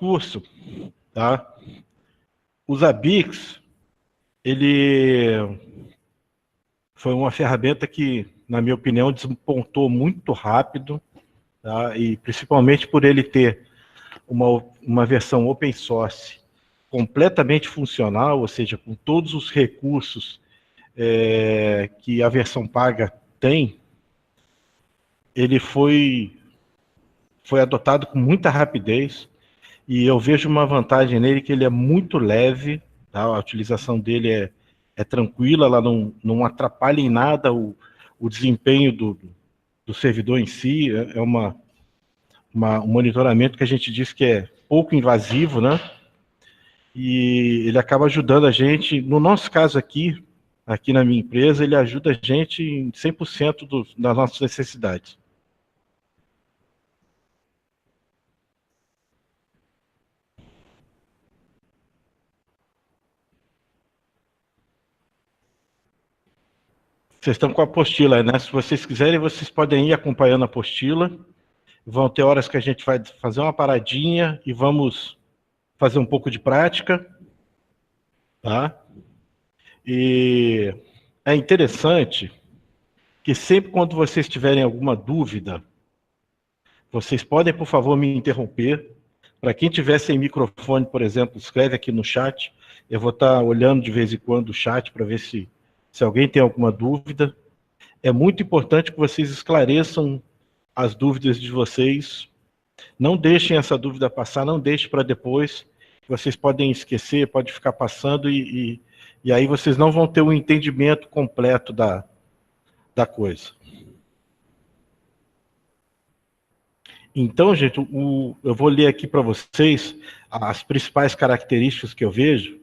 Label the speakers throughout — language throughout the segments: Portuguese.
Speaker 1: curso, tá? O Zabbix, ele foi uma ferramenta que, na minha opinião, despontou muito rápido, tá? E principalmente por ele ter uma versão open source completamente funcional, ou seja, com todos os recursos que a versão paga tem, ele foi adotado com muita rapidez, e eu vejo uma vantagem nele, que ele é muito leve, tá? A utilização dele é tranquila, ela não atrapalha em nada o desempenho do servidor em si, um monitoramento que a gente diz que é pouco invasivo, né? E ele acaba ajudando a gente, no nosso caso aqui na minha empresa, ele ajuda a gente em 100% das nossas necessidades. Vocês estão com a apostila aí, né? Se vocês quiserem, vocês podem ir acompanhando a apostila. Vão ter horas que a gente vai fazer uma paradinha e vamos fazer um pouco de prática, tá? E é interessante que sempre quando vocês tiverem alguma dúvida, vocês podem, por favor, me interromper. Para quem tiver sem microfone, por exemplo, escreve aqui no chat. Eu vou estar olhando de vez em quando o chat para ver se alguém tem alguma dúvida. É muito importante que vocês esclareçam as dúvidas de vocês. Não deixem essa dúvida passar, não deixem para depois. Vocês podem esquecer, pode ficar passando e aí vocês não vão ter o entendimento completo da coisa. Então, gente, eu vou ler aqui para vocês as principais características que eu vejo.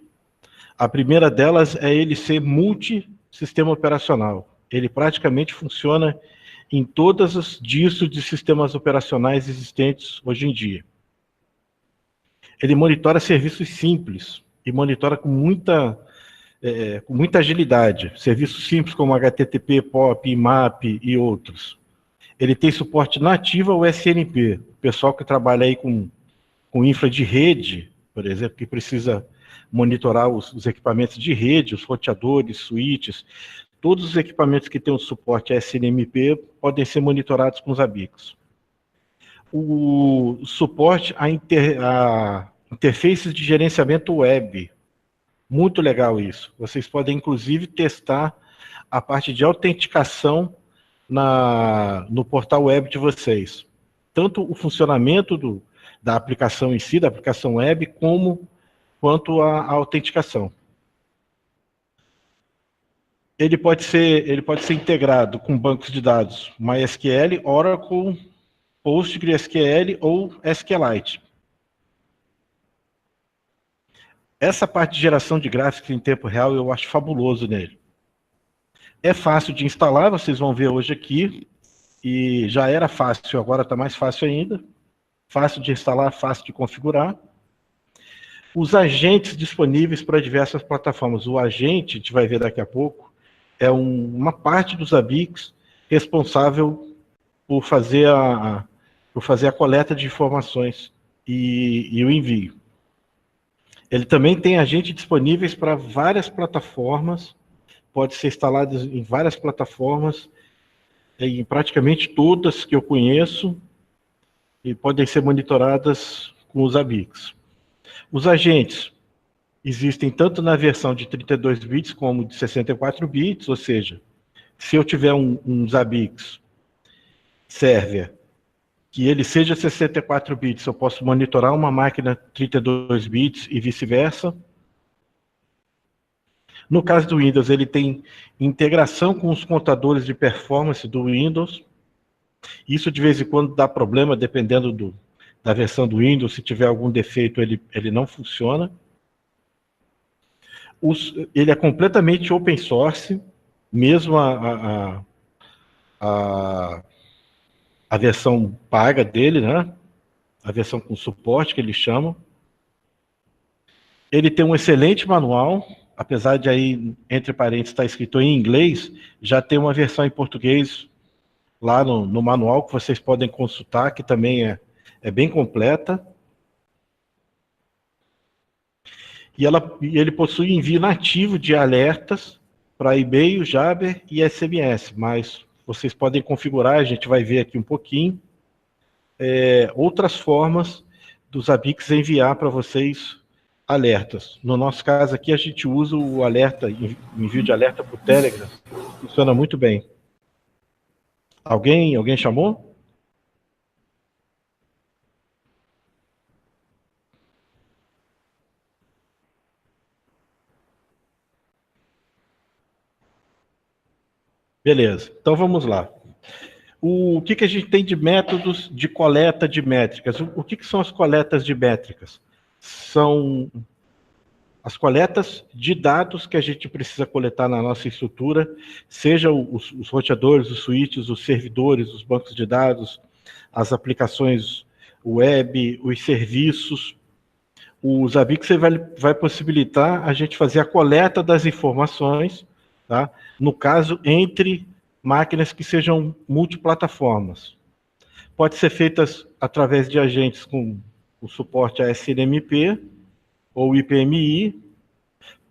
Speaker 1: A primeira delas é ele ser multi-sistema operacional. Ele praticamente funciona em todas as distros de sistemas operacionais existentes hoje em dia. Ele monitora serviços simples e monitora com muita agilidade. Serviços simples como HTTP, POP, IMAP e outros. Ele tem suporte nativo ao SNP. O pessoal que trabalha aí com infra de rede, por exemplo, que precisa monitorar os equipamentos de rede, os roteadores, switches, todos os equipamentos que têm o suporte a SNMP podem ser monitorados com os Zabbix. O suporte a interfaces de gerenciamento web. Muito legal isso. Vocês podem, inclusive, testar a parte de autenticação no portal web de vocês. Tanto o funcionamento da aplicação em si, da aplicação web, quanto a autenticação. Ele pode ser integrado com bancos de dados MySQL, Oracle, PostgreSQL ou SQLite. Essa parte de geração de gráficos em tempo real eu acho fabuloso nele. É fácil de instalar, vocês vão ver hoje aqui, e já era fácil, agora está mais fácil ainda. Fácil de instalar, fácil de configurar. Os agentes disponíveis para diversas plataformas. O agente, a gente vai ver daqui a pouco, é uma parte dos Zabbix responsável por fazer a coleta de informações e o envio. Ele também tem agentes disponíveis para várias plataformas, pode ser instalado em várias plataformas, em praticamente todas que eu conheço, e podem ser monitoradas com os Zabbix. Os agentes existem tanto na versão de 32 bits como de 64 bits, ou seja, se eu tiver um Zabbix server que ele seja 64 bits, eu posso monitorar uma máquina 32 bits e vice-versa. No caso do Windows, ele tem integração com os contadores de performance do Windows. Isso de vez em quando dá problema, dependendo da versão do Windows. Se tiver algum defeito, ele não funciona. Ele é completamente open source, mesmo a versão paga dele, né? A versão com suporte, que eles chamam. Ele tem um excelente manual, apesar de aí, entre parênteses, estar escrito em inglês, já tem uma versão em português lá no manual, que vocês podem consultar, que também é bem completa. E ele possui envio nativo de alertas para e-mail, Jabber e SMS, mas vocês podem configurar, a gente vai ver aqui um pouquinho, outras formas dos Zabbix enviar para vocês alertas. No nosso caso aqui, a gente usa o alerta, envio de alerta para o Telegram, funciona muito bem. Alguém chamou? Beleza, então vamos lá. O que a gente tem de métodos de coleta de métricas? O que são as coletas de métricas? São as coletas de dados que a gente precisa coletar na nossa estrutura, seja os roteadores, os switches, os servidores, os bancos de dados, as aplicações web, os serviços. O Zabbix vai possibilitar a gente fazer a coleta das informações, tá? No caso, entre máquinas que sejam multiplataformas. Pode ser feitas através de agentes com o suporte a SNMP ou IPMI.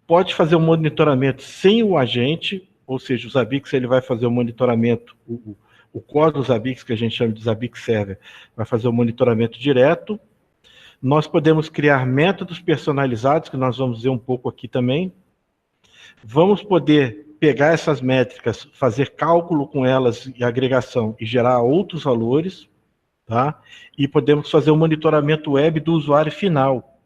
Speaker 1: Pode fazer o monitoramento sem o agente, ou seja, o Zabbix ele vai fazer o monitoramento, o core do Zabbix, que a gente chama de Zabbix Server, vai fazer o monitoramento direto. Nós podemos criar métodos personalizados, que nós vamos ver um pouco aqui também. Vamos poder pegar essas métricas, fazer cálculo com elas e agregação e gerar outros valores, tá? E podemos fazer o monitoramento web do usuário final,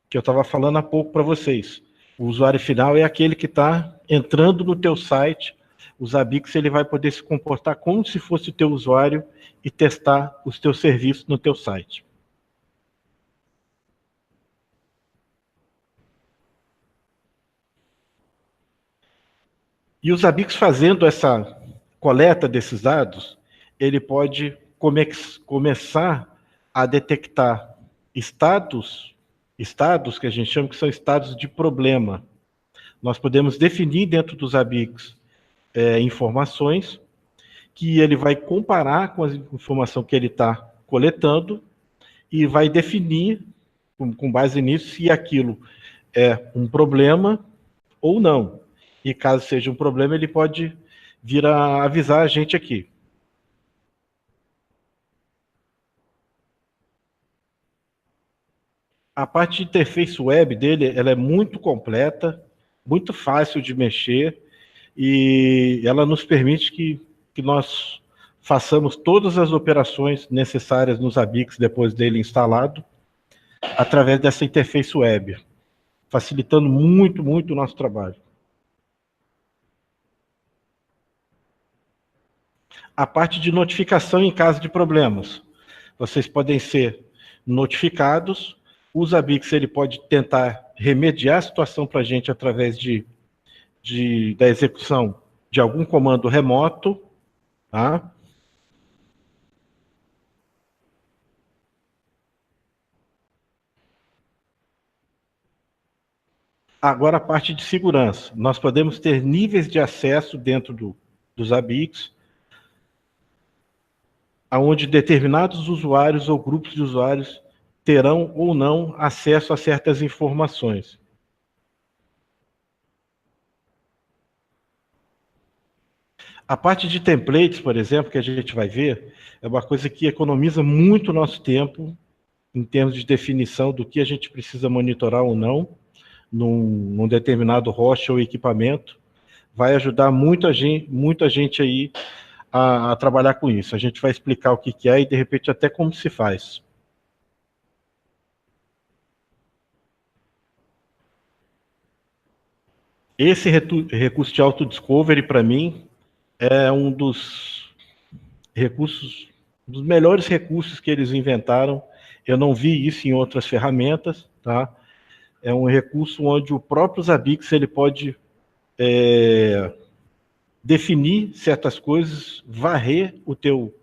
Speaker 1: que eu estava falando há pouco para vocês. O usuário final é aquele que está entrando no teu site. O Zabbix ele vai poder se comportar como se fosse o teu usuário e testar os teus serviços no teu site. E o Zabbix fazendo essa coleta desses dados, ele pode começar a detectar estados que a gente chama que são estados de problema. Nós podemos definir dentro do Zabbix informações que ele vai comparar com a informação que ele está coletando e vai definir, com base nisso, se aquilo é um problema ou não. E caso seja um problema, ele pode vir a avisar a gente aqui. A parte de interface web dele, ela é muito completa, muito fácil de mexer, e ela nos permite que nós façamos todas as operações necessárias nos Zabbix depois dele instalado, através dessa interface web, facilitando muito, muito o nosso trabalho. A parte de notificação em caso de problemas. Vocês podem ser notificados, o Zabbix ele pode tentar remediar a situação para a gente através da execução de algum comando remoto, tá? Agora a parte de segurança. Nós podemos ter níveis de acesso dentro do Zabbix, onde determinados usuários ou grupos de usuários terão ou não acesso a certas informações. A parte de templates, por exemplo, que a gente vai ver, é uma coisa que economiza muito nosso tempo em termos de definição do que a gente precisa monitorar ou não num determinado host ou equipamento. Vai ajudar muita gente aí a trabalhar com isso. A gente vai explicar o que é e, de repente, até como se faz. Esse recurso de auto-discovery, para mim, é um dos melhores recursos que eles inventaram. Eu não vi isso em outras ferramentas, tá? É um recurso onde o próprio Zabbix ele pode definir certas coisas, varrer o teu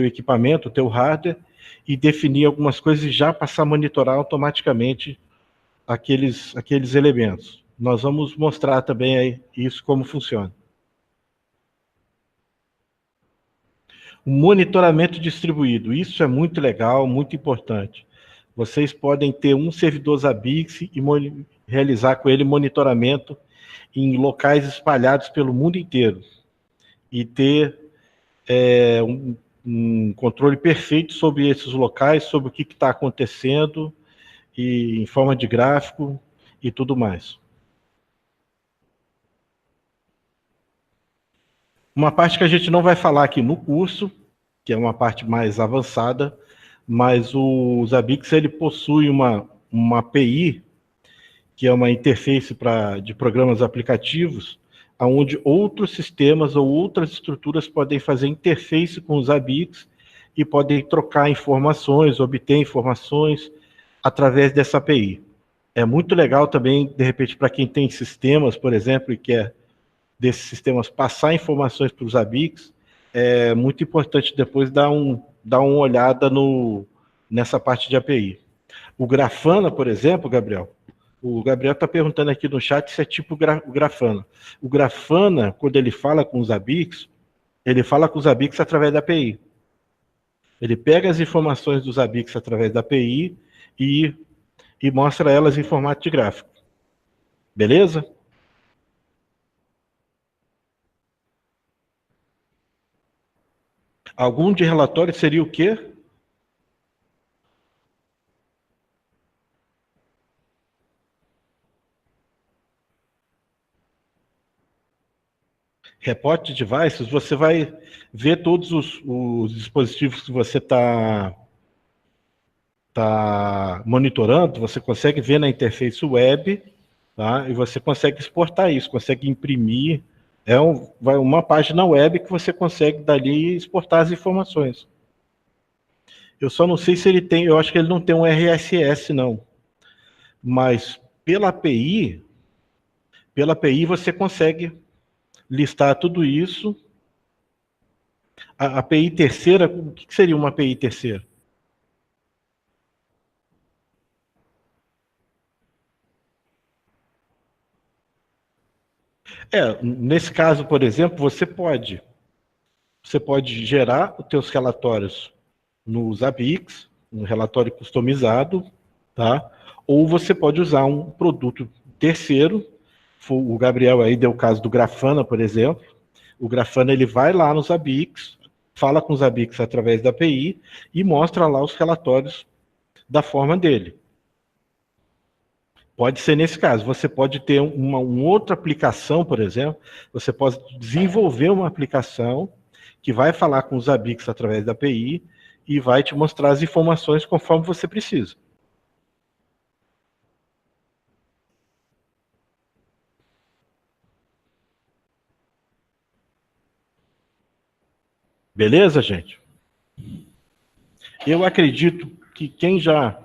Speaker 1: equipamento, o teu hardware, e definir algumas coisas e já passar a monitorar automaticamente aqueles elementos. Nós vamos mostrar também aí isso como funciona. O monitoramento distribuído, isso é muito legal, muito importante. vocês podem ter um servidor Zabbix e realizar com ele monitoramento em locais espalhados pelo mundo inteiro e ter um controle perfeito sobre esses locais, sobre o que está acontecendo, e em forma de gráfico e tudo mais. Uma parte que a gente não vai falar aqui no curso, que é uma parte mais avançada, mas o Zabbix ele possui uma API, que é uma interface de programas aplicativos, onde outros sistemas ou outras estruturas podem fazer interface com os Zabbix e podem trocar informações, obter informações através dessa API. É muito legal também, de repente, para quem tem sistemas, por exemplo, e quer desses sistemas passar informações para os Zabbix, é muito importante depois dar uma olhada nessa parte de API. O Grafana, por exemplo, Gabriel, o Gabriel está perguntando aqui no chat se é tipo o Grafana. O Grafana, quando ele fala com os Zabbix, ele fala com os Zabbix através da API. Ele pega as informações dos Zabbix através da API e mostra elas em formato de gráfico. Beleza? Algum de relatório seria o quê? Report devices, você vai ver todos os dispositivos que você está monitorando, você consegue ver na interface web, tá? E você consegue exportar isso, consegue imprimir. Vai uma página web que você consegue dali exportar as informações. Eu só não sei se ele tem, eu acho que ele não tem um RSS, não. Mas pela API você consegue listar tudo isso. A API terceira, o que seria uma API terceira? Nesse caso, por exemplo, você pode gerar os teus relatórios no Zabbix, um relatório customizado, tá? Ou você pode usar um produto terceiro. O Gabriel aí deu o caso do Grafana, por exemplo. O Grafana ele vai lá nos Zabbix, fala com os Zabbix através da API e mostra lá os relatórios da forma dele. Pode ser nesse caso. Você pode ter uma outra aplicação, por exemplo. Você pode desenvolver uma aplicação que vai falar com os Zabbix através da API e vai te mostrar as informações conforme você precisa. Beleza, gente? Eu acredito que quem já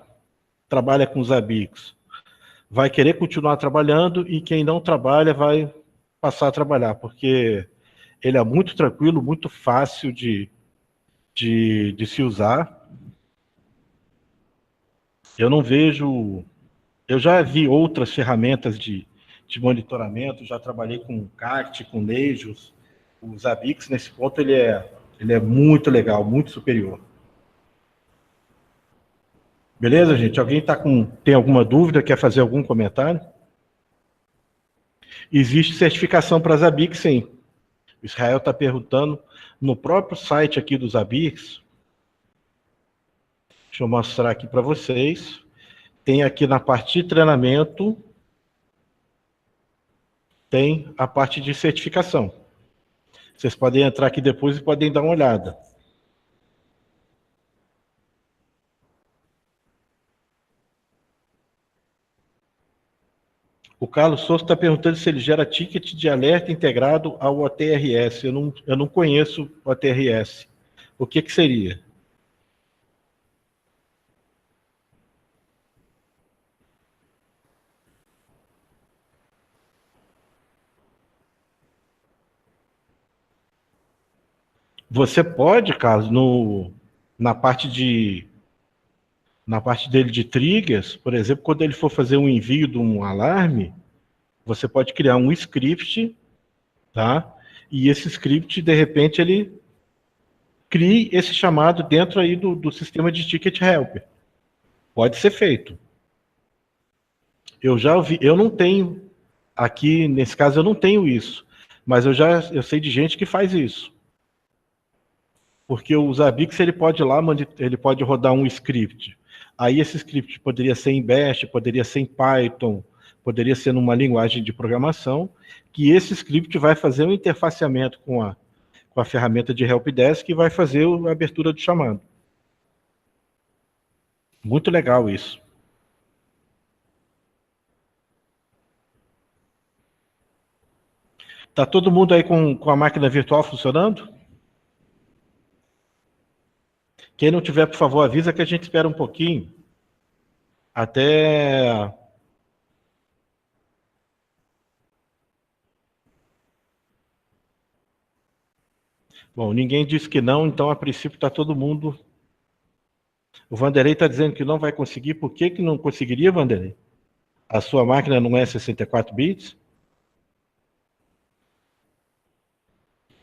Speaker 1: trabalha com Zabbix vai querer continuar trabalhando e quem não trabalha vai passar a trabalhar, porque ele é muito tranquilo, muito fácil de se usar. Eu não vejo... Eu já vi outras ferramentas de monitoramento, já trabalhei com CACT, com Nagios. O Zabbix, nesse ponto, ele é muito legal, muito superior. Beleza, gente? Alguém tem alguma dúvida, quer fazer algum comentário? Existe certificação para Zabbix, sim. O Israel está perguntando no próprio site aqui do Zabbix. Deixa eu mostrar aqui para vocês. Tem aqui na parte de treinamento, tem a parte de certificação. Vocês podem entrar aqui depois e podem dar uma olhada. O Carlos Souza está perguntando se ele gera ticket de alerta integrado ao OTRS. Eu não conheço o OTRS. O que seria? Você pode, Carlos, na parte dele de triggers, por exemplo, quando ele for fazer um envio de um alarme, você pode criar um script, tá? E esse script, de repente, ele crie esse chamado dentro aí do sistema de ticket helper. Pode ser feito. Eu já ouvi, eu não tenho, aqui nesse caso eu não tenho isso, mas eu sei de gente que faz isso. Porque o Zabbix ele pode ir lá, ele pode rodar um script. Aí esse script poderia ser em Bash, poderia ser em Python, poderia ser numa linguagem de programação, que esse script vai fazer um interfaceamento com a ferramenta de helpdesk e vai fazer a abertura do chamado. Muito legal isso. Tá todo mundo aí com a máquina virtual funcionando? Quem não tiver, por favor, avisa que a gente espera um pouquinho. Até... Bom, ninguém disse que não, então a princípio está todo mundo... O Vanderlei está dizendo que não vai conseguir. Por que não conseguiria, Vanderlei? A sua máquina não é 64 bits?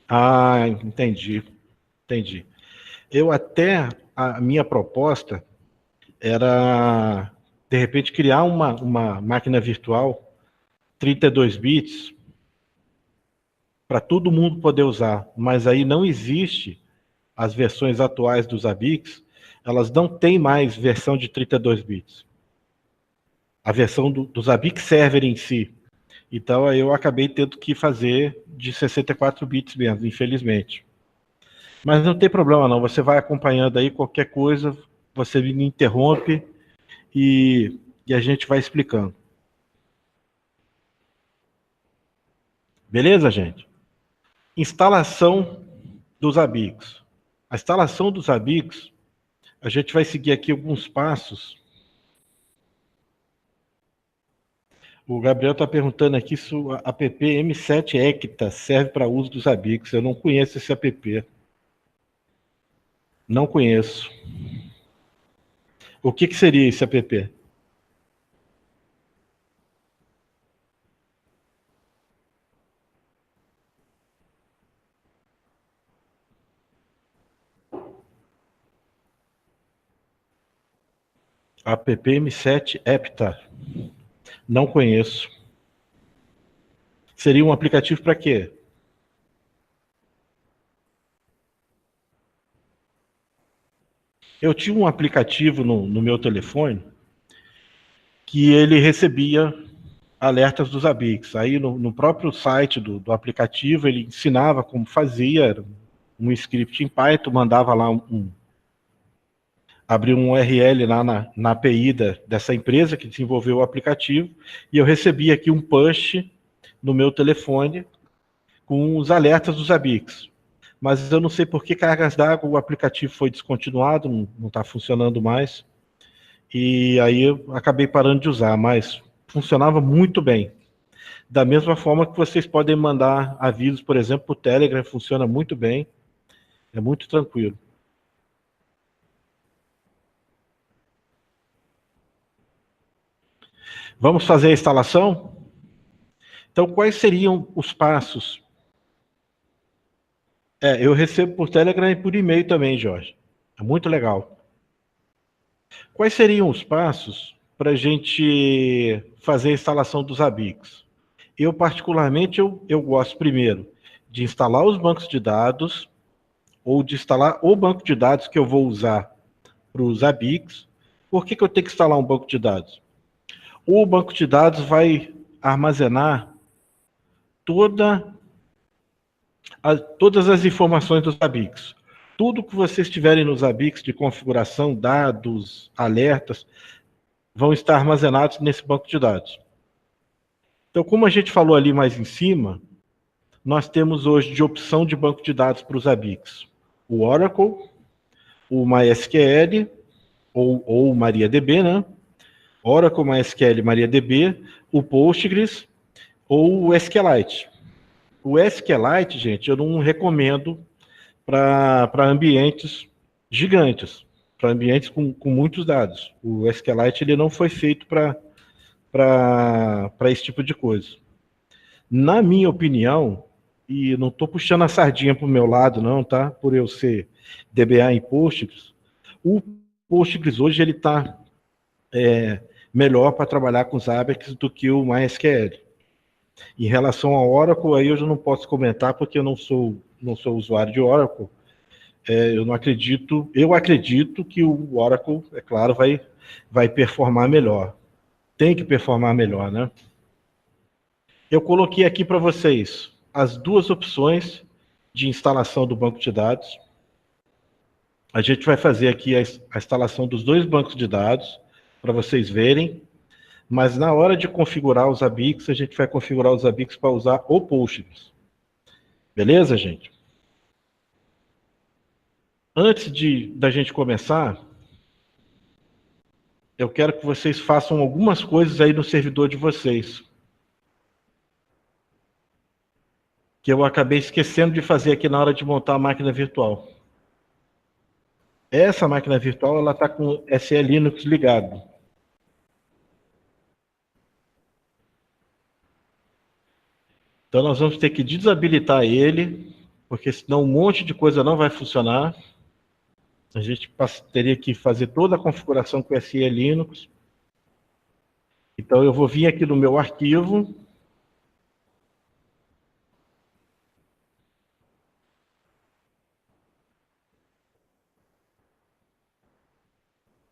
Speaker 1: Ah, entendi. Entendi. A minha proposta era, de repente, criar uma máquina virtual 32 bits para todo mundo poder usar, mas aí não existe as versões atuais dos Zabbix, elas não têm mais versão de 32 bits. A versão do Zabbix Server em si. Então aí eu acabei tendo que fazer de 64 bits mesmo, infelizmente. Mas não tem problema não, você vai acompanhando aí, qualquer coisa, você me interrompe e a gente vai explicando. Beleza, gente? Instalação dos Zabbix. A instalação dos Zabbix, a gente vai seguir aqui alguns passos. O Gabriel está perguntando aqui se o app M7 Ecta serve para uso dos Zabbix. Eu não conheço esse app. Não conheço. O que seria esse app? App M7 Epta. Não conheço. Seria um aplicativo para quê? Eu tinha um aplicativo no meu telefone que ele recebia alertas dos Zabbix. Aí no próprio site do aplicativo ele ensinava como fazia, era um script em Python, mandava lá abrir um URL lá na API dessa empresa que desenvolveu o aplicativo, e eu recebia aqui um push no meu telefone com os alertas dos Zabbix. Mas eu não sei por que cargas d'água o aplicativo foi descontinuado, não está funcionando mais. E aí eu acabei parando de usar, mas funcionava muito bem. Da mesma forma que vocês podem mandar avisos, por exemplo, para o Telegram, funciona muito bem, é muito tranquilo. Vamos fazer a instalação? Então, quais seriam os passos? Eu recebo por Telegram e por e-mail também, Jorge. É muito legal. Quais seriam os passos para a gente fazer a instalação dos Zabbix? Eu, particularmente, eu gosto primeiro de instalar os bancos de dados ou de instalar o banco de dados que eu vou usar para os Zabbix. Por que eu tenho que instalar um banco de dados? O banco de dados vai armazenar todas as informações dos Zabbix. Tudo que vocês tiverem nos Zabbix de configuração, dados, alertas, vão estar armazenados nesse banco de dados. Então, como a gente falou ali mais em cima, nós temos hoje de opção de banco de dados para os Zabbix o Oracle, o MySQL ou MariaDB, né? Oracle, MySQL, MariaDB, o Postgres ou o SQLite. O SQLite, gente, eu não recomendo para ambientes gigantes, para ambientes com muitos dados. O SQLite ele não foi feito para esse tipo de coisa. Na minha opinião, e não estou puxando a sardinha para o meu lado, não, tá? Por eu ser DBA em Postgres, o Postgres hoje ele está melhor para trabalhar com os ABACs do que o MySQL. Em relação ao Oracle, aí eu já não posso comentar porque eu não sou usuário de Oracle. Eu acredito que o Oracle, é claro, vai performar melhor. Tem que performar melhor, né? Eu coloquei aqui para vocês as duas opções de instalação do banco de dados. A gente vai fazer aqui a instalação dos dois bancos de dados para vocês verem, mas na hora de configurar os ABICs, a gente vai configurar os ABICs para usar o Postgres. Beleza, gente? Antes da gente começar, eu quero que vocês façam algumas coisas aí no servidor de vocês, que eu acabei esquecendo de fazer aqui na hora de montar a máquina virtual. Essa máquina virtual ela está com o SE Linux ligado. Então nós vamos ter que desabilitar ele, porque senão um monte de coisa não vai funcionar. A gente teria que fazer toda a configuração com o SE Linux. Então eu vou vir aqui no meu arquivo.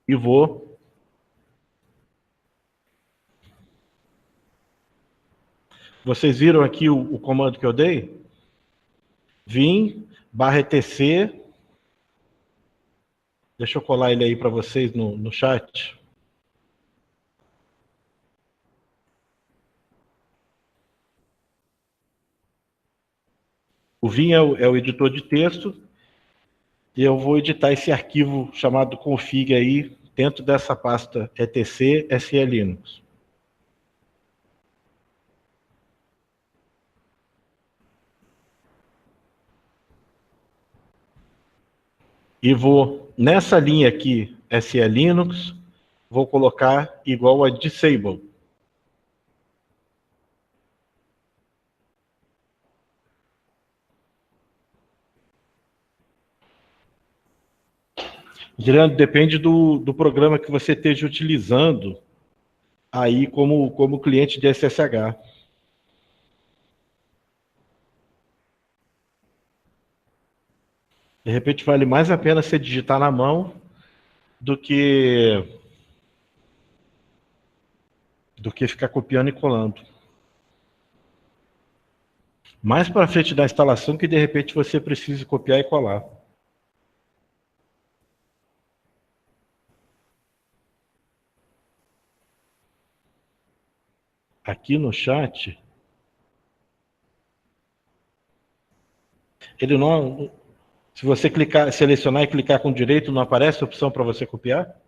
Speaker 1: E vou. Vocês viram aqui o comando que eu dei? Vim, /etc. Deixa eu colar ele aí para vocês no chat. O Vim é o editor de texto. E eu vou editar esse arquivo chamado config aí dentro dessa pasta etc SE Linux. E vou, nessa linha aqui, SE Linux, vou colocar igual a disable. Gerando, depende do programa que você esteja utilizando aí como cliente de SSH. De repente vale mais a pena você digitar na mão do que ficar copiando e colando. Mais para frente da instalação que de repente você precise copiar e colar. Aqui no chat, ele não. Se você clicar, selecionar e clicar com direito, não aparece a opção para você copiar?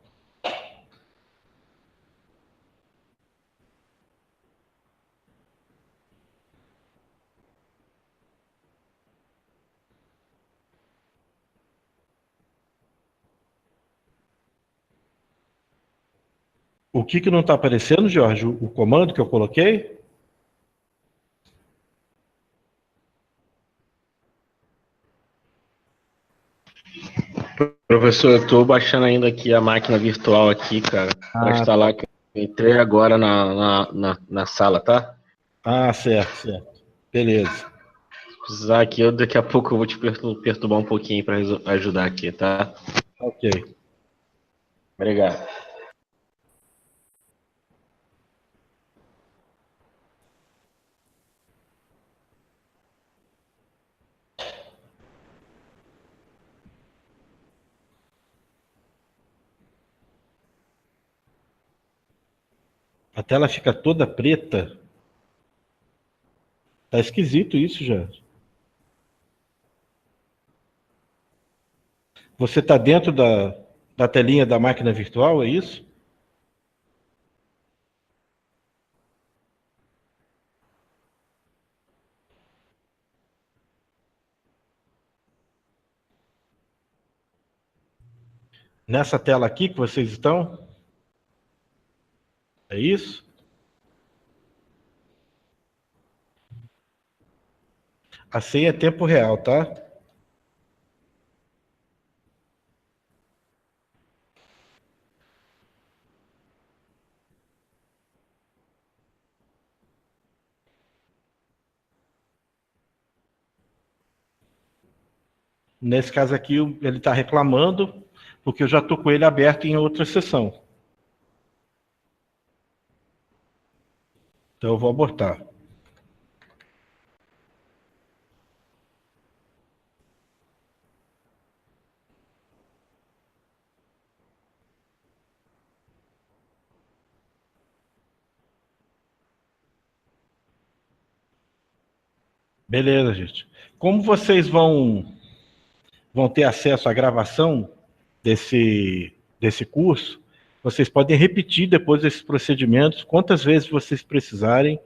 Speaker 1: O que não está aparecendo, Jorge? O comando que eu coloquei?
Speaker 2: Professor, eu estou baixando ainda aqui a máquina virtual aqui, cara, para instalar.
Speaker 1: Tá.
Speaker 2: Eu entrei agora na sala, tá?
Speaker 1: Certo. Beleza.
Speaker 2: Se precisar aqui, daqui a pouco eu vou te perturbar um pouquinho para ajudar aqui, tá?
Speaker 1: Ok.
Speaker 2: Obrigado.
Speaker 1: A tela fica toda preta. Tá esquisito isso, Jorge. Você está dentro da telinha da máquina virtual, é isso? Nessa tela aqui que vocês estão? É isso? A senha é tempo real, tá? Nesse caso aqui, ele está reclamando, porque eu já estou com ele aberto em outra sessão. Então eu vou abortar. Beleza, gente. Como vocês vão ter acesso à gravação desse curso, vocês podem repetir depois esses procedimentos quantas vezes vocês precisarem.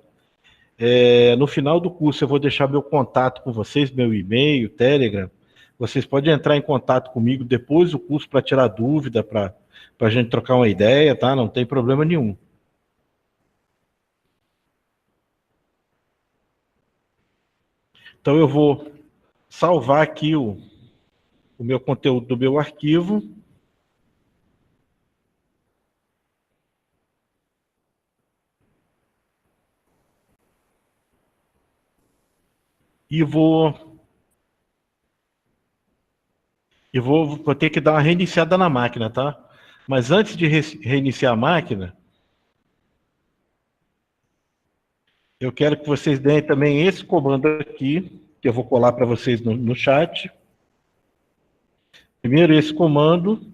Speaker 1: No final do curso eu vou deixar meu contato com vocês, meu e-mail, Telegram. Vocês podem entrar em contato comigo depois do curso para tirar dúvida, para a gente trocar uma ideia, tá? Não tem problema nenhum. Então eu vou salvar aqui o meu conteúdo do meu arquivo. E vou ter que dar uma reiniciada na máquina, tá? Mas antes de reiniciar a máquina, eu quero que vocês deem também esse comando aqui, que eu vou colar para vocês no chat. Primeiro esse comando.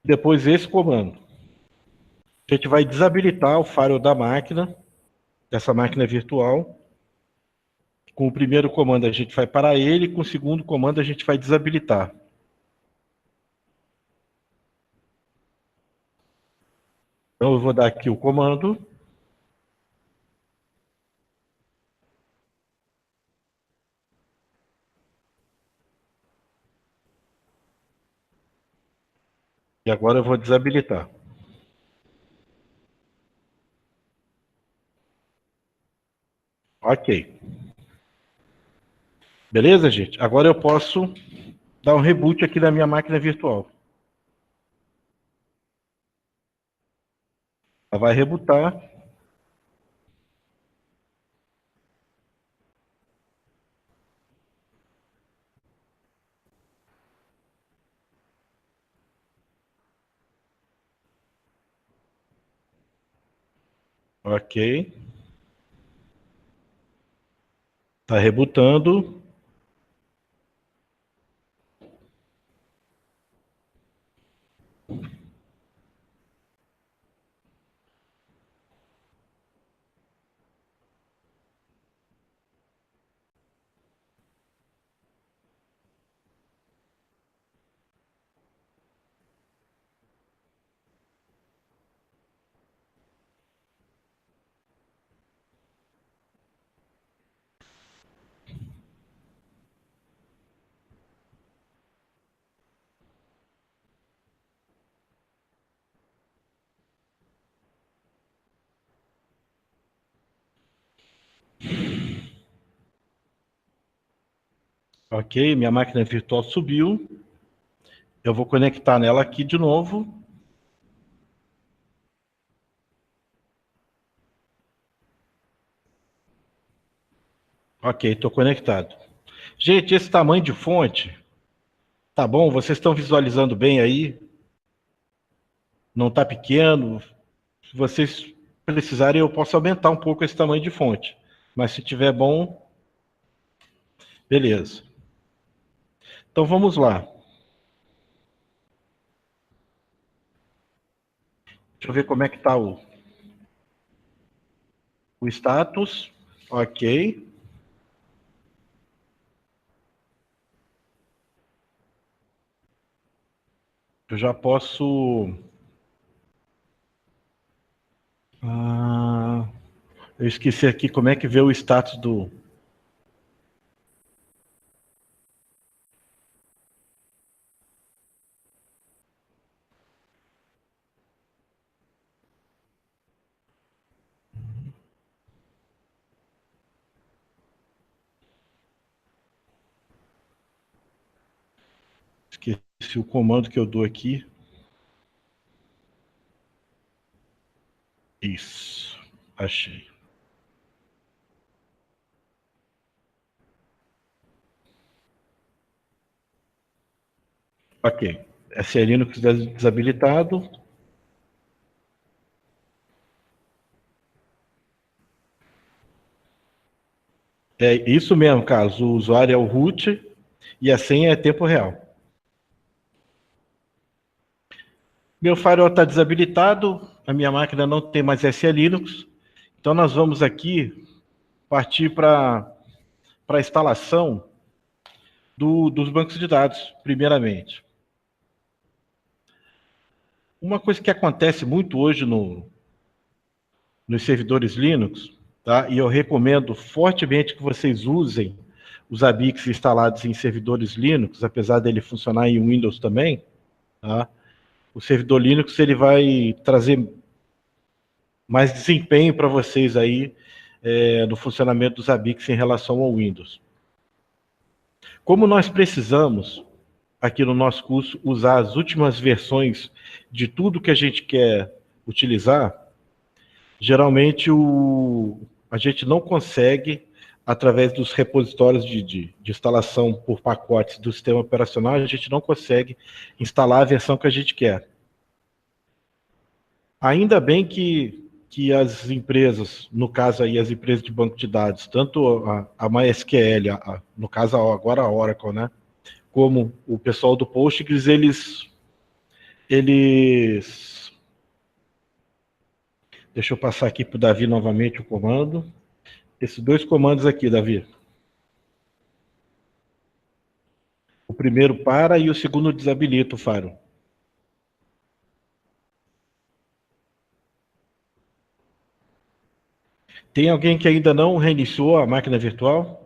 Speaker 1: Depois esse comando. A gente vai desabilitar o firewall da máquina, dessa máquina virtual. Com o primeiro comando a gente vai parar ele, com o segundo comando a gente vai desabilitar. Então eu vou dar aqui o comando. E agora eu vou desabilitar. Ok. Beleza, gente? Agora eu posso dar um reboot aqui da minha máquina virtual. Ela vai rebootar. Ok. Está rebutando. Ok, minha máquina virtual subiu. Eu vou conectar nela aqui de novo. Ok, estou conectado. Gente, esse tamanho de fonte, tá bom? Vocês estão visualizando bem aí? Não está pequeno? Se vocês precisarem, eu posso aumentar um pouco esse tamanho de fonte. Mas se tiver bom, beleza. Então vamos lá. Deixa eu ver como é que está o status. Ok. Eu já posso... eu esqueci aqui como é que vê o status do... Esqueci o comando que eu dou aqui. Isso. Achei. Ok. SE Linux desabilitado. É isso mesmo, Carlos. O usuário é o root e a senha é tempo real. Meu firewall está desabilitado, a minha máquina não tem mais SE Linux. Então nós vamos aqui partir para a instalação dos bancos de dados, primeiramente. Uma coisa que acontece muito hoje nos servidores Linux, tá? E eu recomendo fortemente que vocês usem os ABICs instalados em servidores Linux, apesar dele funcionar em Windows também, tá? O servidor Linux ele vai trazer mais desempenho para vocês aí no funcionamento dos ABICs em relação ao Windows. Como nós precisamos, aqui no nosso curso, usar as últimas versões de tudo que a gente quer utilizar, geralmente a gente não consegue, através dos repositórios de instalação por pacotes do sistema operacional, a gente não consegue instalar a versão que a gente quer. Ainda bem que as empresas, no caso aí as empresas de banco de dados, tanto a MySQL, no caso agora a Oracle, né, como o pessoal do Postgres, eles... Deixa eu passar aqui para o Davi novamente o comando. Esses dois comandos aqui, Davi. O primeiro para e o segundo desabilita o faro. Tem alguém que ainda não reiniciou a máquina virtual?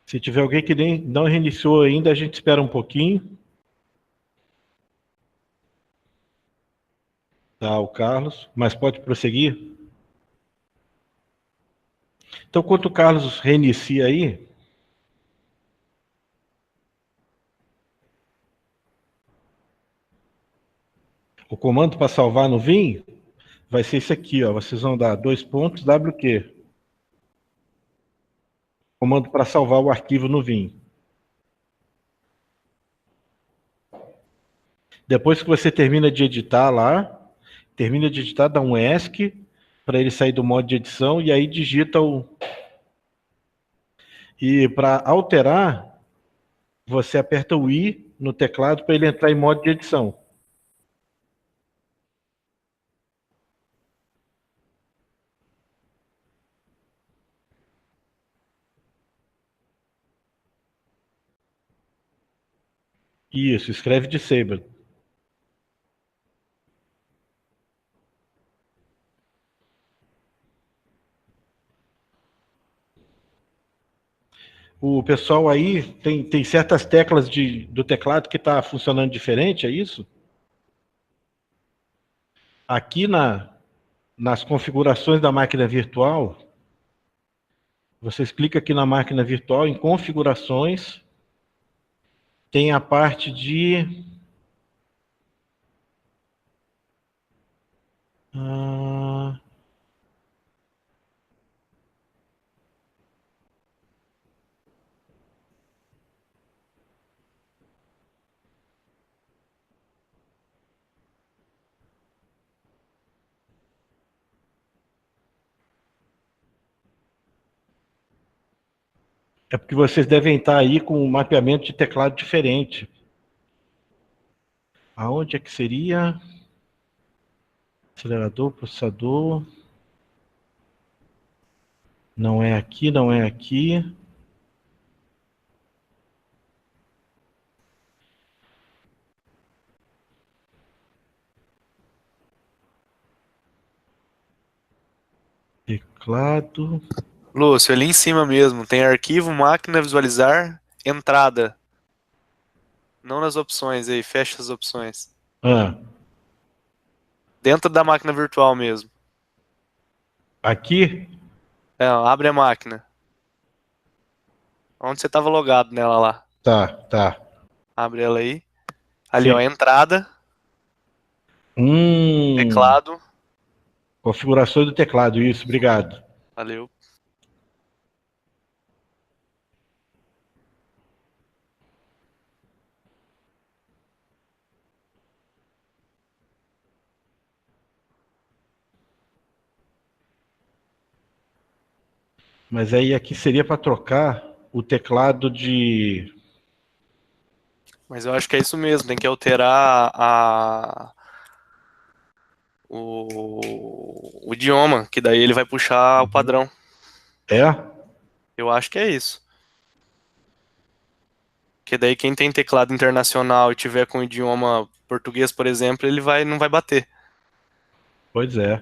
Speaker 1: Se tiver alguém que nem não reiniciou ainda, a gente espera um pouquinho. Tá, o Carlos, mas pode prosseguir? Então, enquanto o Carlos reinicia aí, o comando para salvar no Vim vai ser esse aqui, ó. Vocês vão dar WQ. Comando para salvar o arquivo no Vim. Depois que você termina de editar lá, dá um ESC para ele sair do modo de edição e aí digita o... E para alterar, você aperta o I no teclado para ele entrar em modo de edição. Isso, escreve Disable. O pessoal aí tem certas teclas do teclado que está funcionando diferente, é isso? Aqui nas configurações da máquina virtual, vocês clicam aqui na máquina virtual, em configurações, tem a parte de... É porque vocês devem estar aí com um mapeamento de teclado diferente. Aonde é que seria? Acelerador, processador. Não é aqui, não é aqui. Teclado.
Speaker 3: Lúcio, ali em cima mesmo, tem arquivo, máquina, visualizar, entrada. Não nas opções aí, fecha as opções. Dentro da máquina virtual mesmo.
Speaker 1: Aqui?
Speaker 3: É, abre a máquina. Onde você estava logado nela lá.
Speaker 1: Tá.
Speaker 3: Abre ela aí. Ali,
Speaker 1: Sim.
Speaker 3: ó, entrada. Teclado.
Speaker 1: Configurações do teclado, isso, obrigado.
Speaker 3: Valeu.
Speaker 1: Mas aí aqui seria para trocar o teclado de...
Speaker 3: Mas eu acho que é isso mesmo, tem que alterar o idioma, que daí ele vai puxar o padrão.
Speaker 1: É?
Speaker 3: Eu acho que é isso. Que daí quem tem teclado internacional e tiver com idioma português, por exemplo, ele não vai bater.
Speaker 1: Pois é.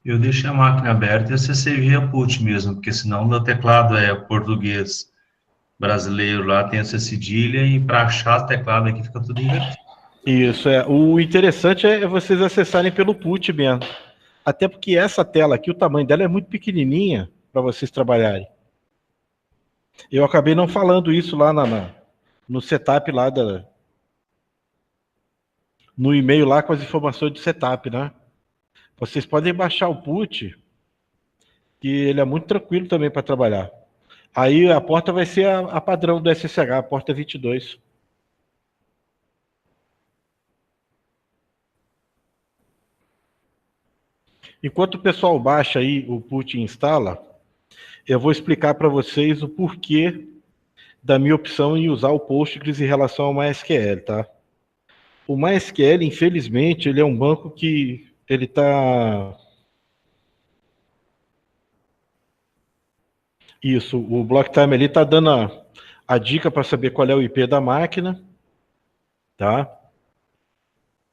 Speaker 4: Eu deixei a máquina aberta e acessei via put mesmo, porque senão meu teclado é português brasileiro lá, tem essa cedilha, e para achar o teclado aqui fica tudo invertido.
Speaker 1: Isso, é. O interessante é vocês acessarem pelo put mesmo. Até porque essa tela aqui, o tamanho dela é muito pequenininha para vocês trabalharem. Eu acabei não falando isso lá no setup lá no e-mail lá com as informações do setup, né? Vocês podem baixar o put, que ele é muito tranquilo também para trabalhar. Aí a porta vai ser a padrão do SSH, a porta 22. Enquanto o pessoal baixa aí o put e instala, eu vou explicar para vocês o porquê da minha opção em usar o Postgres em relação ao MySQL, tá? O MySQL, infelizmente, ele é um banco que ele está... Isso, o BlockTime ali está dando a dica para saber qual é o IP da máquina, tá?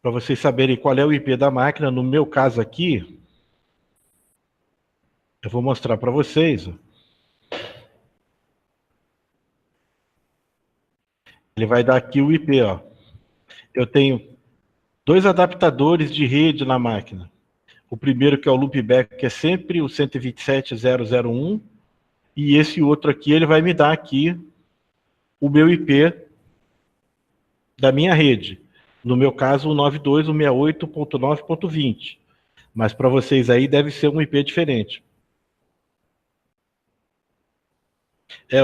Speaker 1: Para vocês saberem qual é o IP da máquina, no meu caso aqui, eu vou mostrar para vocês. Ele vai dar aqui o IP, ó. Eu tenho 2 adaptadores de rede na máquina. O primeiro que é o loopback, que é sempre o 127.0.0.1, e esse outro aqui, ele vai me dar aqui o meu IP da minha rede. No meu caso, o 92.168.9.20. Mas para vocês aí deve ser um IP diferente.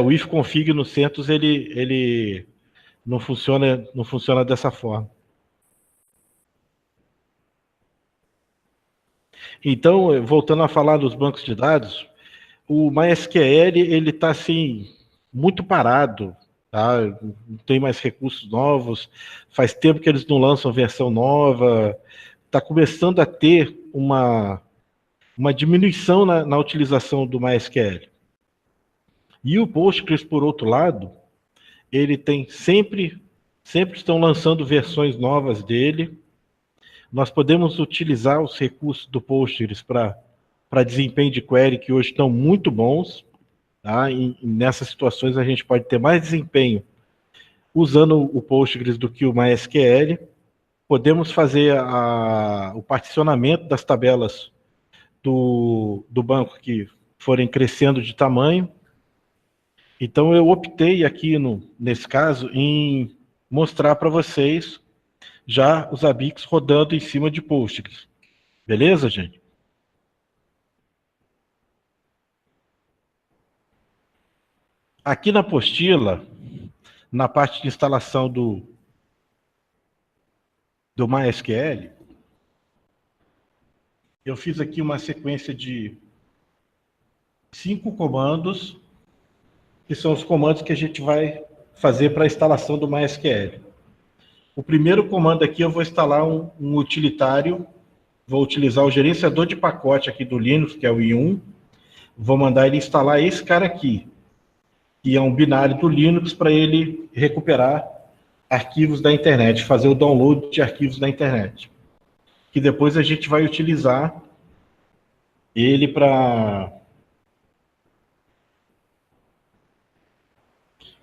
Speaker 1: O ifconfig no CentOS, ele não funciona dessa forma. Então, voltando a falar dos bancos de dados, o MySQL ele está assim muito parado, tá? Não tem mais recursos novos. Faz tempo que eles não lançam versão nova. Está começando a ter uma diminuição na utilização do MySQL. E o Postgres, por outro lado, ele tem sempre estão lançando versões novas dele. Nós podemos utilizar os recursos do Postgres para desempenho de query, que hoje estão muito bons. Tá? E nessas situações a gente pode ter mais desempenho usando o Postgres do que o MySQL. Podemos fazer o particionamento das tabelas do banco que forem crescendo de tamanho. Então eu optei aqui, nesse caso, em mostrar para vocês já os ABICs rodando em cima de Postgres. Beleza, gente? Aqui na apostila, na parte de instalação do MySQL, eu fiz aqui uma sequência de 5 comandos, que são os comandos que a gente vai fazer para a instalação do MySQL. O primeiro comando aqui eu vou instalar um utilitário, vou utilizar o gerenciador de pacote aqui do Linux, que é o i1, vou mandar ele instalar esse cara aqui, que é um binário do Linux para ele recuperar arquivos da internet, fazer o download de arquivos da internet. Que depois a gente vai utilizar ele para...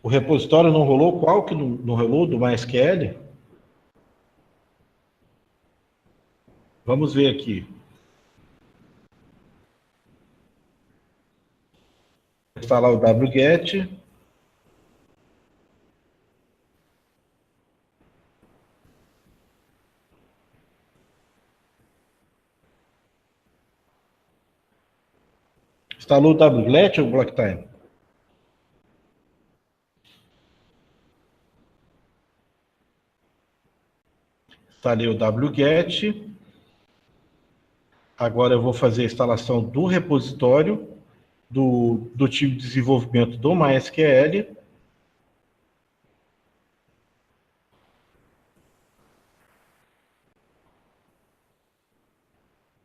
Speaker 1: O repositório não rolou? Qual que não rolou do MySQL? Vamos ver aqui. Instalar o wget. Instalou o wget ou o BlockTime? Instalei o wget. Agora eu vou fazer a instalação do repositório do time de desenvolvimento do MySQL.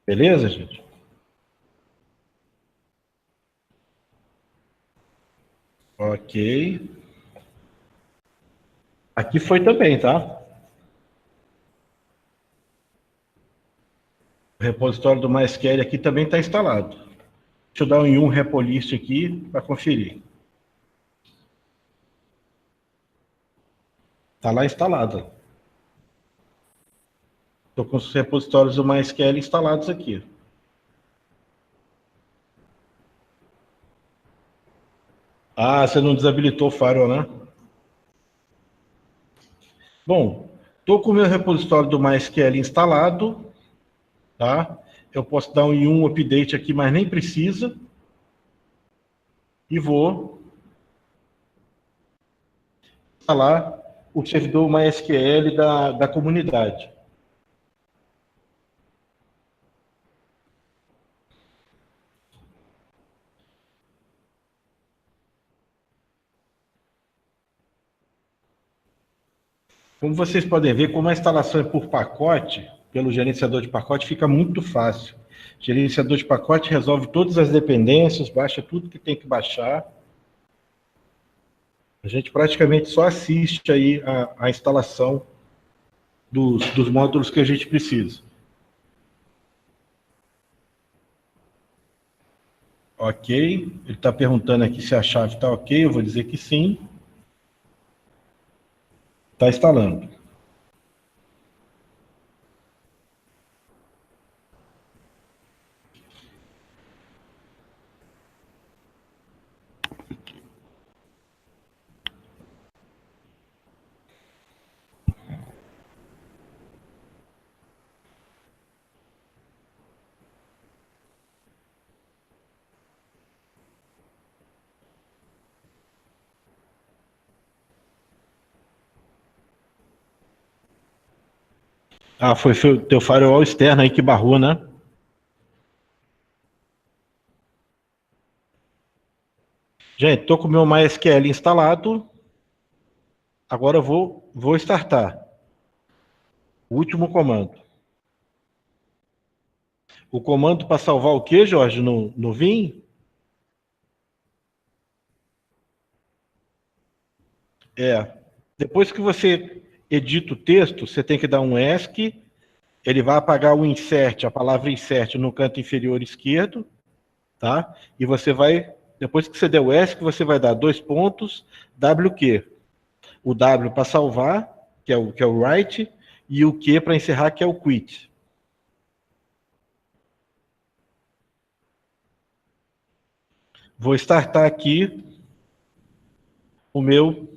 Speaker 1: Beleza, gente? Ok. Aqui foi também, tá? O repositório do MySQL aqui também está instalado. Deixa eu dar um yum repolist aqui para conferir. Está lá instalado. Estou com os repositórios do MySQL instalados aqui. Ah, você não desabilitou o firewall, né? Bom, estou com o meu repositório do MySQL instalado, tá? Eu posso dar um yum update aqui, mas nem precisa. E vou instalar o servidor MySQL da comunidade. Como vocês podem ver, como a instalação é por pacote, pelo gerenciador de pacote, fica muito fácil. O gerenciador de pacote resolve todas as dependências, baixa tudo que tem que baixar. A gente praticamente só assiste aí a instalação dos módulos que a gente precisa. Ok, ele está perguntando aqui se a chave está ok, eu vou dizer que sim. Está instalando. Ah, foi o teu firewall externo aí que barrou, né? Gente, estou com o meu MySQL instalado. Agora eu vou startar. O último comando. O comando para salvar o que, Jorge, no Vim? Depois que você edita o texto, você tem que dar um ESC, ele vai apagar o insert, a palavra insert no canto inferior esquerdo, tá? E você vai, depois que você der o ESC, você vai dar 2 pontos, WQ. O W para salvar, que é o write, e o Q para encerrar, que é o quit. Vou startar aqui o meu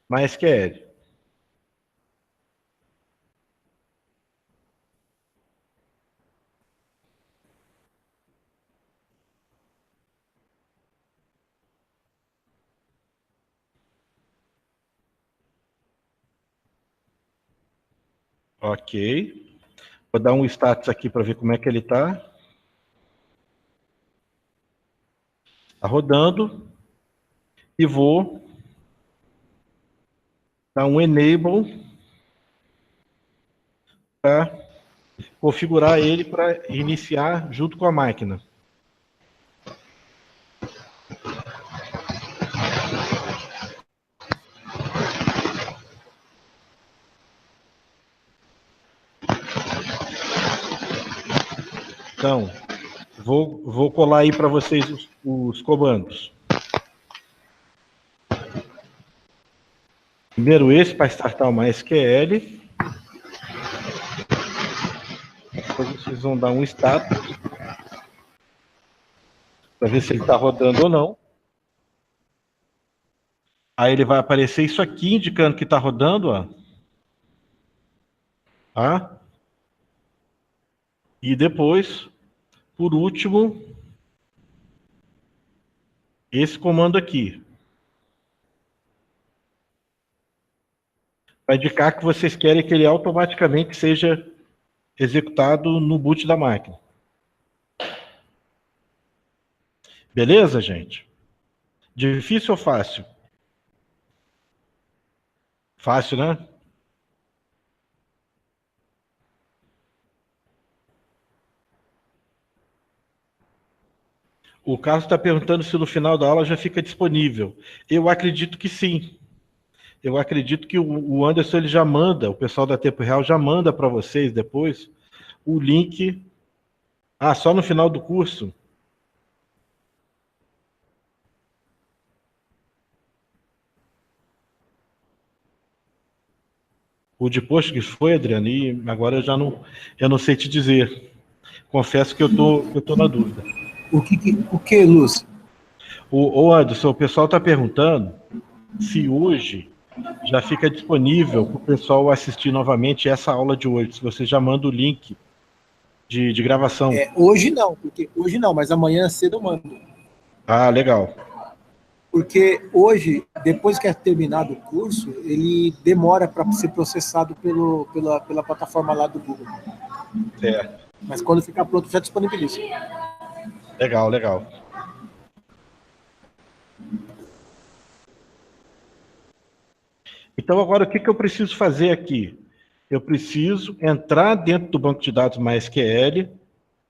Speaker 1: MySQL. Ok. Vou dar um status aqui para ver como é que ele está. Está rodando. E vou dar um enable para configurar ele para iniciar junto com a máquina. Então, vou colar aí para vocês os comandos. Primeiro esse para startar o MySQL. Depois vocês vão dar um status para ver se ele está rodando ou não. Aí ele vai aparecer isso aqui indicando que está rodando, ó. Tá? E depois, por último, esse comando aqui. Vai indicar que vocês querem que ele automaticamente seja executado no boot da máquina. Beleza, gente? Difícil ou fácil? Fácil, né? O Carlos está perguntando se no final da aula já fica disponível. Eu acredito que sim. Eu acredito que o Anderson ele já manda, o pessoal da Tempo Real já manda para vocês depois o link. Ah, só no final do curso? O de post que foi, Adriano, e agora eu não sei te dizer. Confesso que eu tô na dúvida.
Speaker 5: O que, Lúcio?
Speaker 1: O Anderson, o pessoal está perguntando se hoje já fica disponível para o pessoal assistir novamente essa aula de hoje. Se você já manda o link de gravação.
Speaker 5: Hoje não, mas amanhã cedo eu mando.
Speaker 1: Ah, legal.
Speaker 5: Porque hoje, depois que é terminado o curso, ele demora para ser processado pela plataforma lá do Google.
Speaker 1: Certo.
Speaker 5: Mas quando ficar pronto, já disponibiliza.
Speaker 1: Legal, legal. Então, agora, o que eu preciso fazer aqui? Eu preciso entrar dentro do banco de dados MySQL,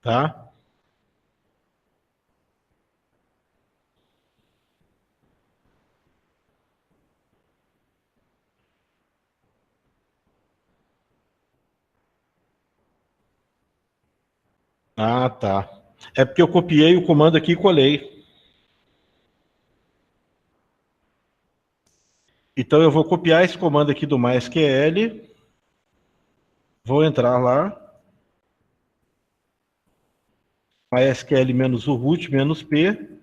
Speaker 1: tá? Ah, tá. É porque eu copiei o comando aqui e colei. Então, eu vou copiar esse comando aqui do MySQL. Vou entrar lá. MySQL menos o root menos P.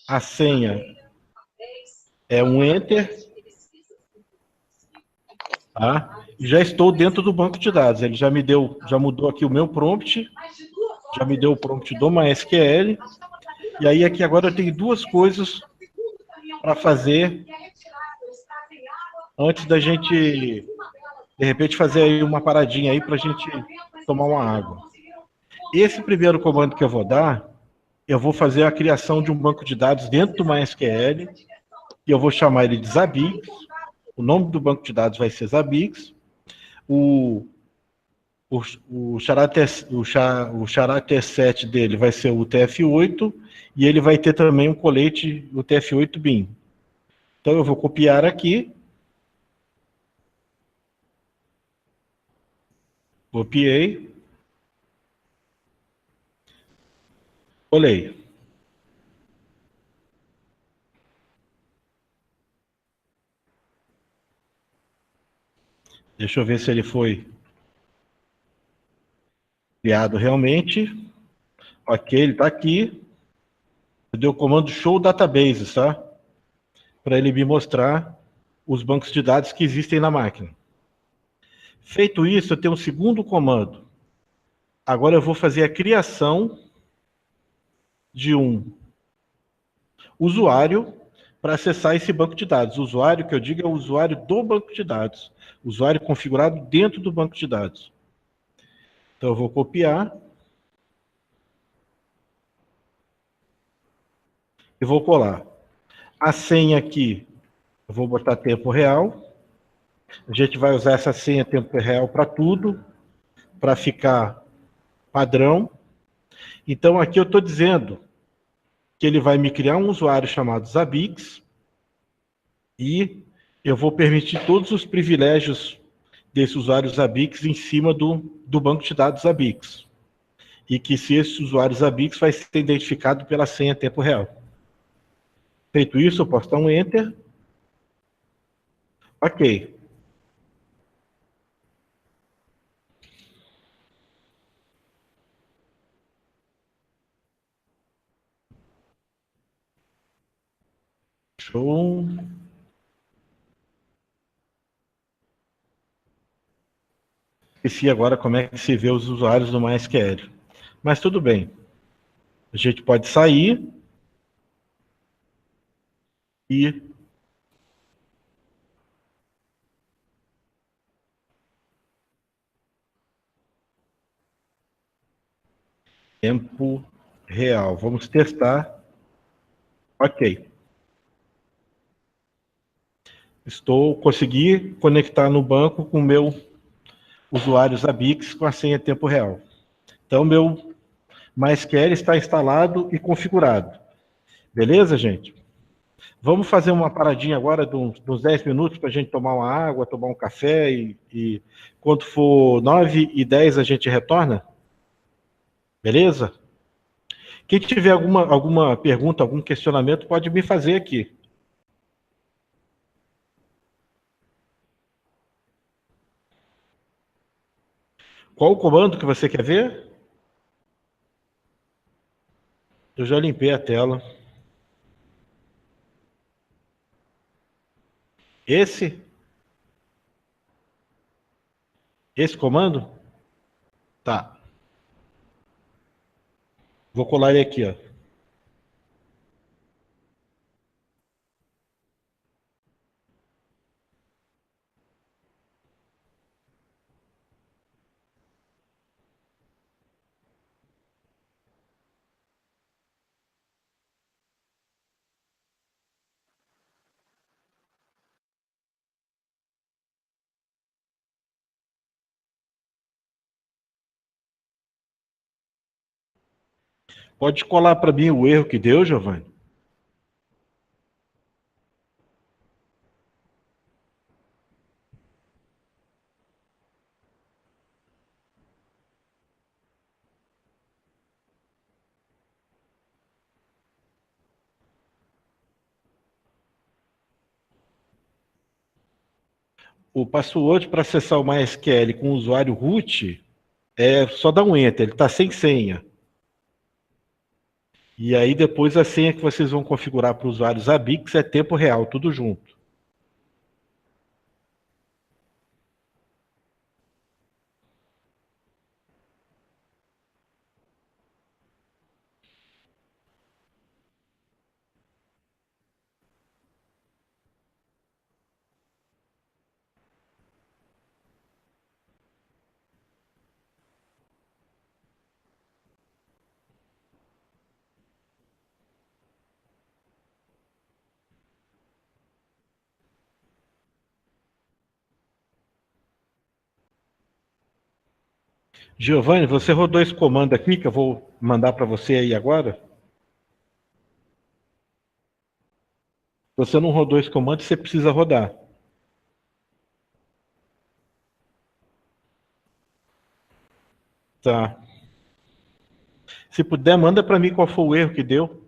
Speaker 1: A senha é um Enter. Tá? E já estou dentro do banco de dados. Ele já mudou aqui o meu prompt. Já me deu o prompt do MySQL. E aí aqui agora eu tenho duas coisas para fazer antes da gente, de repente, fazer aí uma paradinha aí para a gente tomar uma água. Esse primeiro comando que eu vou dar, eu vou fazer a criação de um banco de dados dentro do MySQL e eu vou chamar ele de Zabbix. O nome do banco de dados vai ser Zabbix. O character set dele vai ser o UTF-8 e ele vai ter também um colete UTF-8 bin. Então eu vou copiar aqui. Copiei. Colei. Deixa eu ver se ele foi criado realmente. Ok, ele está aqui. Eu dei o comando show databases, tá? Para ele me mostrar os bancos de dados que existem na máquina. Feito isso, eu tenho um segundo comando. Agora eu vou fazer a criação de um usuário para acessar esse banco de dados. O usuário que eu digo é o usuário do banco de dados. Usuário configurado dentro do banco de dados. Então eu vou copiar. E vou colar. A senha aqui, eu vou botar tempo real. A gente vai usar essa senha tempo real para tudo, para ficar padrão. Então aqui eu estou dizendo que ele vai me criar um usuário chamado Zabbix e eu vou permitir todos os privilégios desse usuário Zabbix em cima do banco de dados Zabbix. E que se esse usuário Zabbix vai ser identificado pela senha tempo real. Feito isso, eu posso dar um Enter. Ok. Esqueci agora como é que se vê os usuários do MySQL. Mas tudo bem. A gente pode sair e tempo real. Vamos testar. Ok. Consegui conectar no banco com o meu usuário Zabbix com a senha tempo real. Então, meu MySQL está instalado e configurado. Beleza, gente? Vamos fazer uma paradinha agora de uns 10 minutos para a gente tomar uma água, tomar um café e quando for 9h10 a gente retorna? Beleza? Quem tiver alguma pergunta, algum questionamento, pode me fazer aqui. Qual o comando que você quer ver? Eu já limpei a tela. Esse comando? Tá. Vou colar ele aqui, ó. Pode colar para mim o erro que deu, Giovanni? O password para acessar o MySQL com o usuário root é só dar um enter, ele está sem senha. E aí depois a senha que vocês vão configurar para o usuário Zabbix é tempo real, tudo junto. Giovanni, você rodou esse comando aqui que eu vou mandar para você aí agora? Se você não rodou esse comando, você precisa rodar. Tá. Se puder, manda para mim qual foi o erro que deu.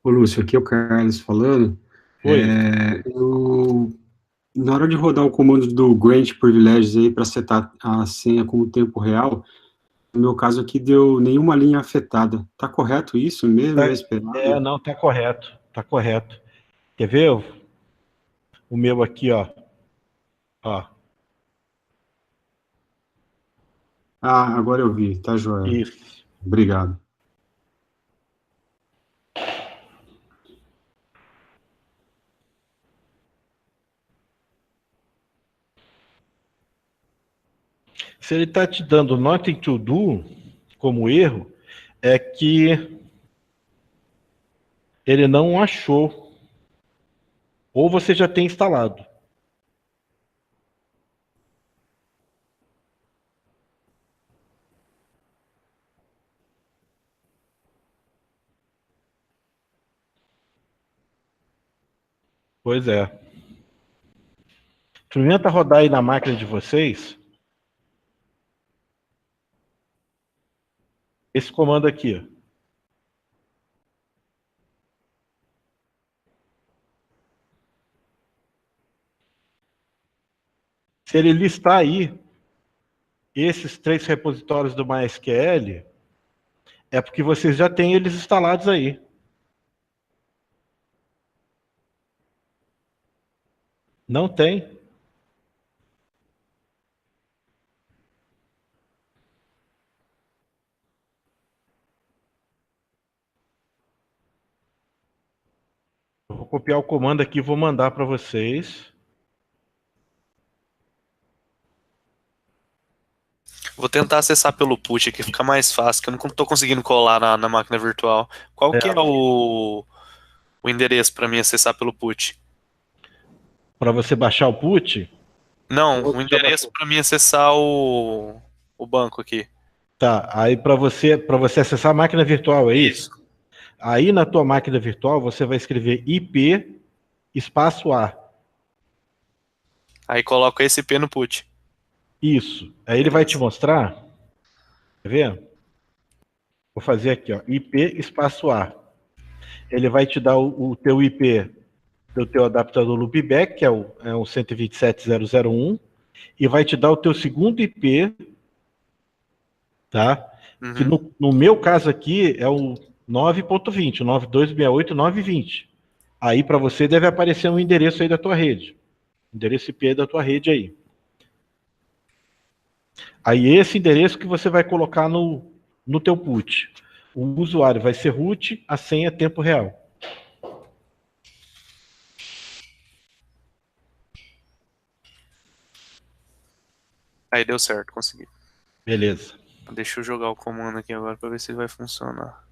Speaker 6: Ô, Lúcio, aqui é o Carlos falando.
Speaker 1: Oi.
Speaker 6: Na hora de rodar o comando do Grant Privileges aí para setar a senha como tempo real, no meu caso aqui deu nenhuma linha afetada. Tá correto isso mesmo? É esperado?
Speaker 1: Não, tá correto. Tá correto. Quer ver? O meu aqui, ó. Ó.
Speaker 6: Ah, agora eu vi. Tá joia.
Speaker 1: Isso.
Speaker 6: Obrigado.
Speaker 1: Se ele está te dando nothing to do como erro, é que ele não achou. Ou você já tem instalado. Pois é. Experimenta rodar aí na máquina de vocês. Esse comando aqui, ó. Se ele listar aí esses 3 repositórios do MySQL, É porque vocês já têm eles instalados aí. Não tem? Eu vou copiar o comando aqui e vou mandar para vocês.
Speaker 3: Vou tentar acessar pelo put aqui, fica mais fácil, que eu não tô conseguindo colar na máquina virtual. Qual que é o endereço para mim acessar pelo put?
Speaker 1: Para você baixar o put?
Speaker 3: Não,
Speaker 1: Ou
Speaker 3: o
Speaker 1: já
Speaker 3: endereço
Speaker 1: baixou?
Speaker 3: para mim acessar o banco aqui.
Speaker 1: Tá, aí para você acessar a máquina virtual, é isso? Aí na tua máquina virtual você vai escrever IP espaço A.
Speaker 3: Aí coloco esse IP no put.
Speaker 1: Isso. Aí ele vai te mostrar. Quer ver? Vou fazer aqui, ó, IP espaço A. Ele vai te dar o teu IP do teu adaptador loopback, que é o 127.0.0.1, e vai te dar o teu segundo IP, tá? Que
Speaker 3: Uhum.
Speaker 1: no meu caso aqui é o 9.20, o 9268.920. Aí para você deve aparecer um endereço aí da tua rede. Endereço IP da tua rede aí. Aí esse endereço que você vai colocar no teu put. O usuário vai ser root, a senha é tempo real.
Speaker 3: Aí deu certo, consegui.
Speaker 1: Beleza.
Speaker 3: Deixa eu jogar o comando aqui agora para ver se ele vai funcionar.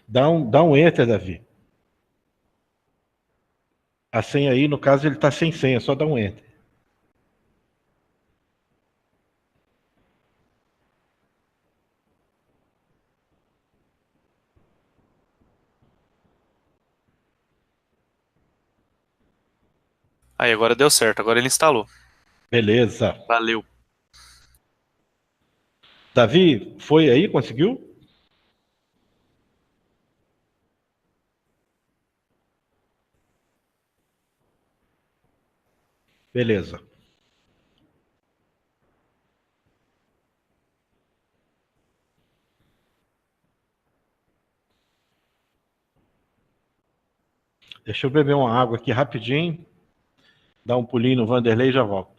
Speaker 1: Dá um enter, Davi. A senha aí, no caso, ele está sem senha, só dá um enter.
Speaker 3: Aí agora deu certo, agora ele instalou.
Speaker 1: Beleza.
Speaker 3: Valeu.
Speaker 1: Davi, foi aí? Conseguiu? Beleza. Deixa eu beber uma água aqui rapidinho. Dar um pulinho no Vanderlei e já volto.